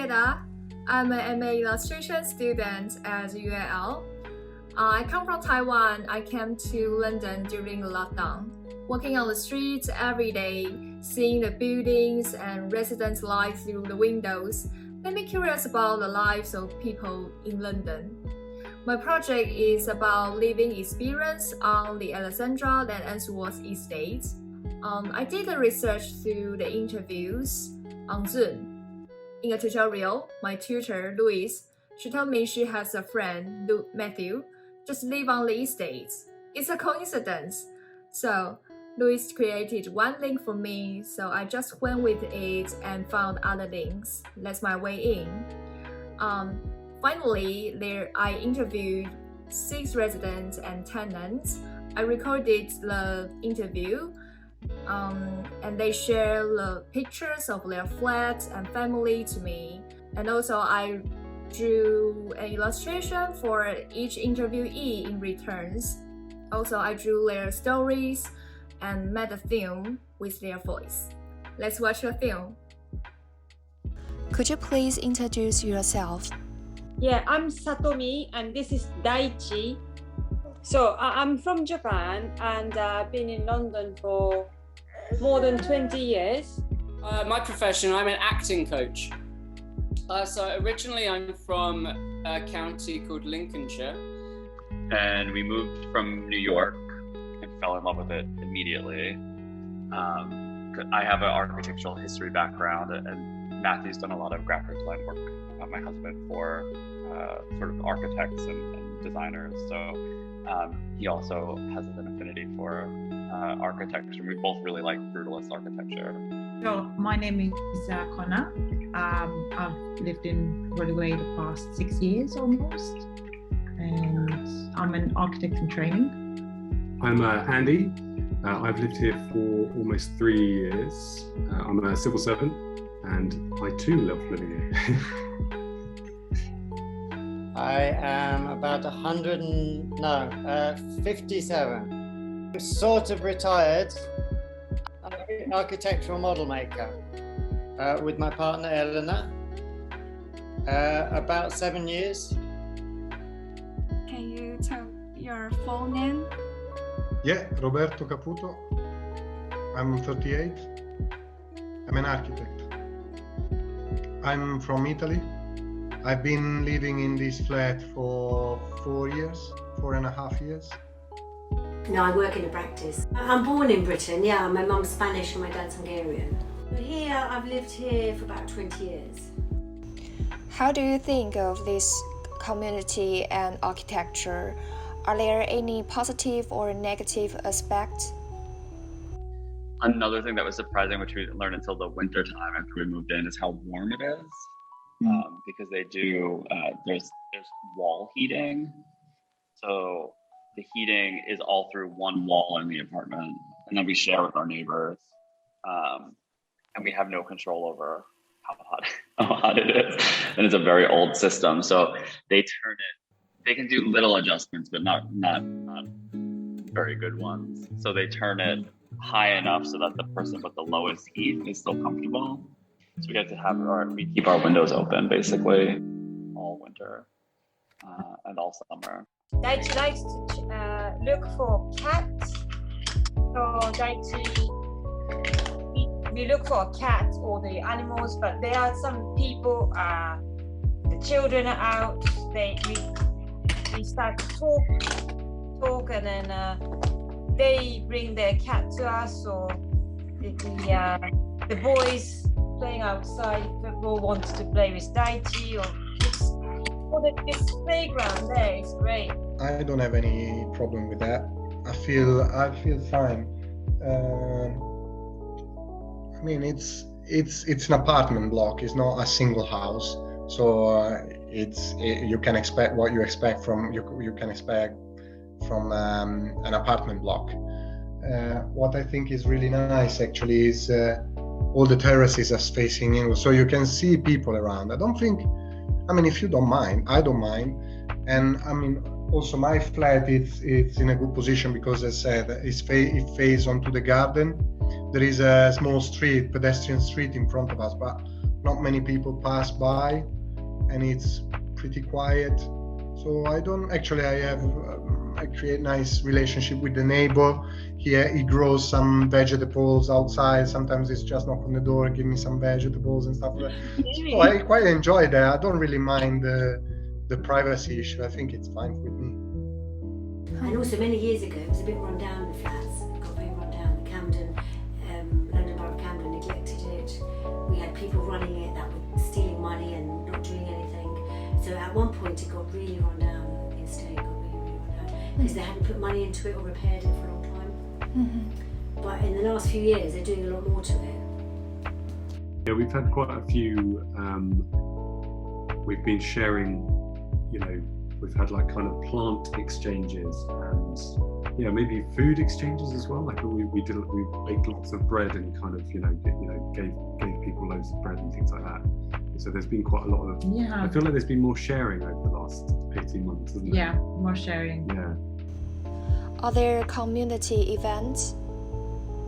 Pieta. I'm an MA illustration student at UAL. I come from Taiwan. I came to London during the lockdown. Walking on the streets every day, seeing the buildings and residents' lives through the windows, made me curious about the lives of people in London. My project is about living experience on the Alexandra Ainsworth Estate. I did the research through the interviews on Zoom. In a tutorial, my tutor, Louise, she told me she has a friend, Matthew, just live on the estate. It's a coincidence. So, Louise created one link for me, so I just went with it and found other links. That's my way in. Finally, I interviewed 6 residents and tenants. I recorded the interview, and they share the pictures of their flats and family to me. And also, I drew an illustration for each interviewee in returns. Also, I drew their stories and made a film with their voice. Let's watch the film. Could you please introduce yourself? Yeah, I'm Satomi and this is Daichi. So I'm from Japan and I've been in London for more than 20 years. My profession, I'm an acting coach. So originally I'm from a county called Lincolnshire. And we moved from New York and fell in love with it immediately. I have an architectural history background, and Matthew's done a lot of graphic design work, my husband, for sort of architects and designers. So he also has an affinity for architecture. We both really like brutalist architecture. So my name is Connor. I've lived in Holloway the past 6 years almost, and I'm an architect in training. I'm Andy. I've lived here for almost 3 years. I'm a civil servant, and I too love living here. I am about 57. I'm sort of retired. I'm an architectural model maker with my partner Eleanor. About 7 years. Can you tell your full name? Yeah, Roberto Caputo. I'm 38. I'm an architect. I'm from Italy. I've been living in this flat for 4.5 years. No, I work in a practice. I'm born in Britain, yeah. My mum's Spanish and my dad's Hungarian. But here, I've lived here for about 20 years. How do you think of this community and architecture? Are there any positive or negative aspects? Another thing that was surprising, which we didn't learn until the winter time after we moved in, is how warm it is. Because they do, there's wall heating. So the heating is all through one wall in the apartment, and then we share with our neighbors. And we have no control over how hot it is. And it's a very old system. So they can do little adjustments, but not very good ones. So they turn it high enough so that the person with the lowest heat is still comfortable. So we we keep our windows open basically all winter and all summer. Daichi likes to look for cats. So Daichi, we look for cats or the animals, but there are some people, the children are out, we start to talk and then they bring their cat to us, or the boys playing outside, people wants to play with Daichi, this playground there is great. I don't have any problem with that. I feel fine. I mean, it's an apartment block. It's not a single house, so you can expect what you expect from an apartment block. What I think is really nice actually is all the terraces are facing in, so you can see people around. If you don't mind, I don't mind. And also my flat, it's in a good position because, as I said, it faces onto the garden. There is a small street, pedestrian street in front of us, but not many people pass by, and it's pretty quiet. So I create nice relationship with the neighbor. He grows some vegetables outside. Sometimes it's just knock on the door, give me some vegetables and stuff like that. So I quite enjoy that. I don't really mind the privacy issue. I think it's fine with me. And also many years ago, it was a bit run down, the flats. It got very run down. The Camden, London Borough of Camden neglected it. We had people running it that were stealing money and not doing anything. So at one point it got really run down, the estate got really run down, because they hadn't put money into it or repaired it for a long time. But in the last few years, they're doing a lot more to it. Yeah, we've had quite a few, we've been sharing, we've had like kind of plant exchanges and maybe food exchanges as well. Like we baked lots of bread and kind of, gave people loads of bread and things like that. So there's been quite a lot of, I feel like there's been more sharing over the last 18 months, isn't there? Yeah, more sharing. Yeah. Are there community events?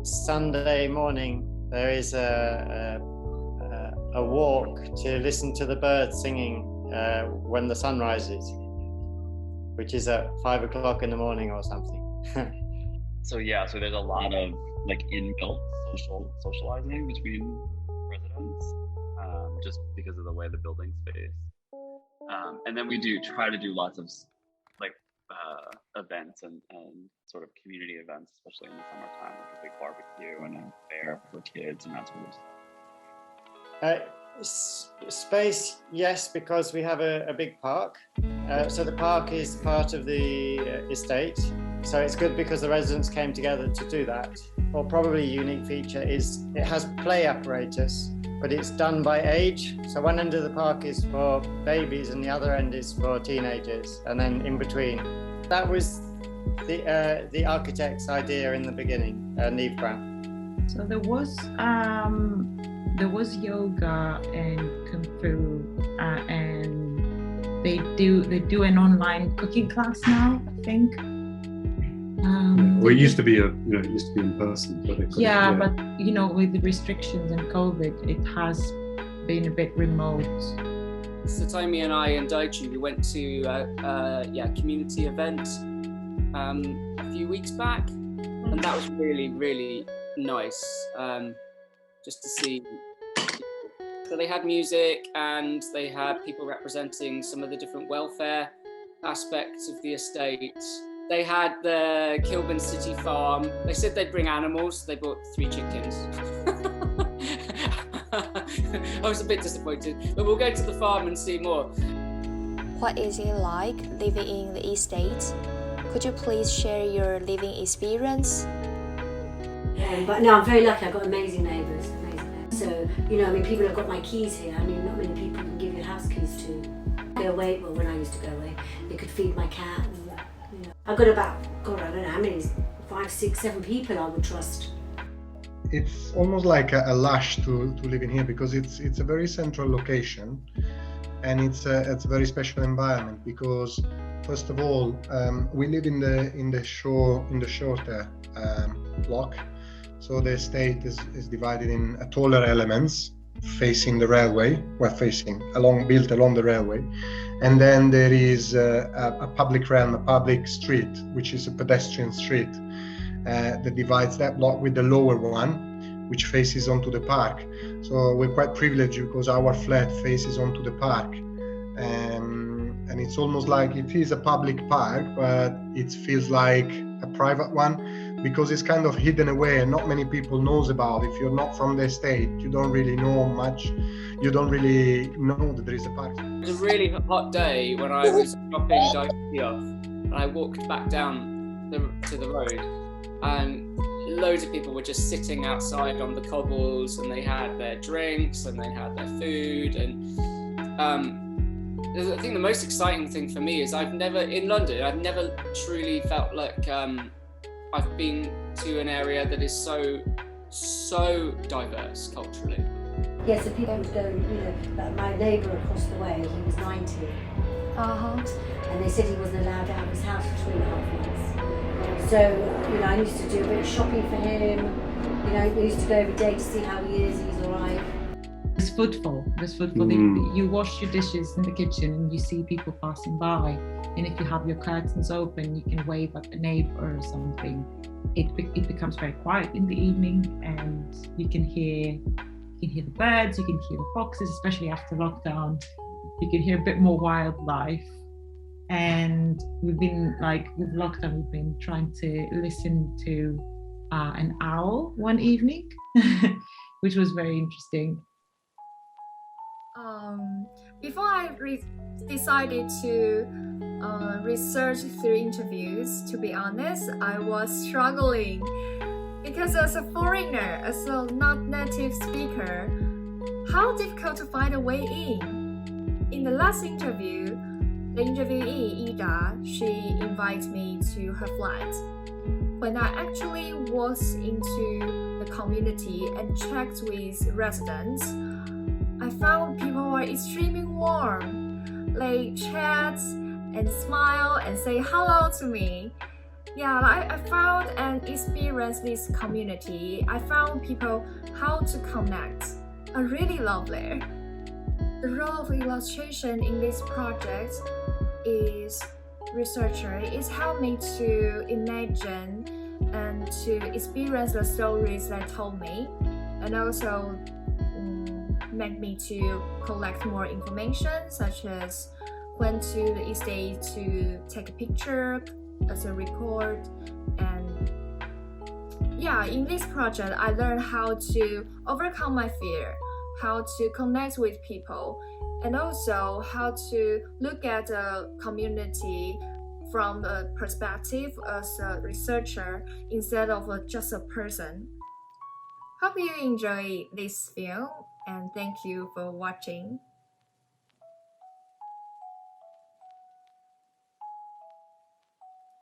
Sunday morning, there is a walk to listen to the birds singing when the sun rises, which is at 5 o'clock in the morning or something. So there's a lot of like inbuilt socializing between residents, just because of the way the building's spaced. And then we do try to do lots of like events and sort of community events, especially in the summertime, like a big barbecue and a fair for kids and that sort of stuff. Space, yes, because we have a big park. So the park is part of the estate. So it's good because the residents came together to do that. Or probably a unique feature is it has play apparatus, but it's done by age. So one end of the park is for babies and the other end is for teenagers, and then in between. That was the architect's idea in the beginning, Neve Brown. So there was yoga and kung fu, and they do an online cooking class now, I think. Well, it used to be in person, but but with the restrictions and COVID, it has been a bit remote. Satomi and I and Daichi, we went to a community event a few weeks back, and that was really, really nice. Just to see. So they had music and they had people representing some of the different welfare aspects of the estate. They had the Kilburn City Farm. They said they'd bring animals. They brought 3 chickens. I was a bit disappointed, but we'll go to the farm and see more. What is it like living in the estate? Could you please share your living experience? But no, I'm very lucky. I've got amazing neighbours. So, people have got my keys here. not many people can give you house keys to. Go away, well, when I used to go away, they could feed my cat. I've got about, I don't know how many, 5, 6, 7 people I would trust. It's almost like a lush to live in here because it's a very central location, and it's a very special environment because first of all we live in the shorter block, so the estate is divided in taller elements facing the railway, built along the railway, and then there is a public realm, a public street, which is a pedestrian street that divides that block with the lower one, which faces onto the park. So we're quite privileged because our flat faces onto the park, and it's almost like it is a public park, but it feels like a private one because it's kind of hidden away and not many people knows about. If you're not from the estate, you don't really know much. You don't really know that there is a park. It was a really hot day when I was dropping Daichi off, and I walked back down to the road, and loads of people were just sitting outside on the cobbles, and they had their drinks and they had their food. And I think the most exciting thing for me is I've never truly felt like I've been to an area that is so diverse culturally. Yes, so people would go, like my neighbour across the way, he was 90. And they said he wasn't allowed out of his house for 2.5 months. So, I used to do a bit of shopping for him. I used to go every day to see how he is, he's all right. footfall. You wash your dishes in the kitchen and you see people passing by, and if you have your curtains open, you can wave at a neighbor or something. It becomes very quiet in the evening, and you can hear the birds, you can hear the foxes, especially after lockdown. You can hear a bit more wildlife. And we've been with lockdown, we've been trying to listen to an owl one evening, which was very interesting. Before I decided to research through interviews, to be honest, I was struggling because as a foreigner, as a not native speaker, how difficult to find a way in. In the last interview, the interviewee, Ida, she invited me to her flat. When I actually was into the community and checked with residents, I found people were extremely warm. They chat and smile and say hello to me. Yeah, I found and experienced this community. I found people how to connect. I really love there. The role of illustration in this project is researcher is help me to imagine and to experience the stories that told me, and also make me to collect more information, such as went to the estate to take a picture as a record. And yeah, in this project I learned how to overcome my fear, how to connect with people, and also how to look at the community from a perspective as a researcher instead of just a person. Hope you enjoy this film, and thank you for watching.